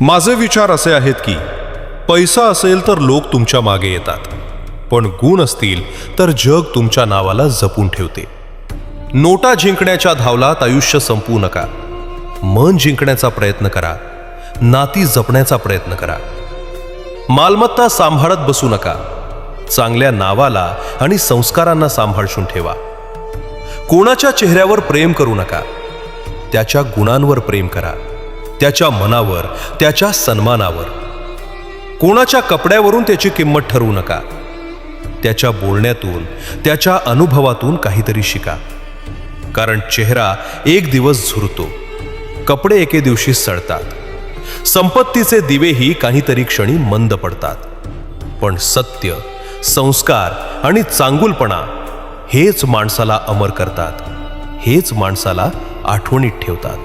माझे विचार असे आहेत की पैसा असेल तर लोक तुमच्या मागे येतात, पण गुण असतील तर जग तुमच्या नावाला जपून ठेवते. नोटा जिंकण्याच्या धावलात आयुष्य संपवू नका. मन जिंकण्याचा प्रयत्न करा, नाती जपण्याचा प्रयत्न करा. मालमत्ता सांभाळत बसू नका. चांगल्या नावाला आणि संस्कारांना सांभाळून ठेवा. कोणाच्या चेहऱ्यावर प्रेम करू नका, त्याच्या गुणांवर प्रेम करा, त्याच्या मनावर, त्याच्या सन्मानावर. कोणाच्या कपड्यावरून त्याची किंमत ठरवू नका. त्याच्या बोलण्यातून, त्याच्या अनुभवातून काहीतरी शिका. कारण चेहरा एक दिवस झुरतो, कपडे एके दिवशी सडतात. संपत्तीचे दिवेही काहीतरी क्षणी मंद पडतात. पण सत्य, संस्कार आणि चांगुलपणा हेच माणसाला अमर करतात, हेच माणसाला आठवणीत ठेवतात.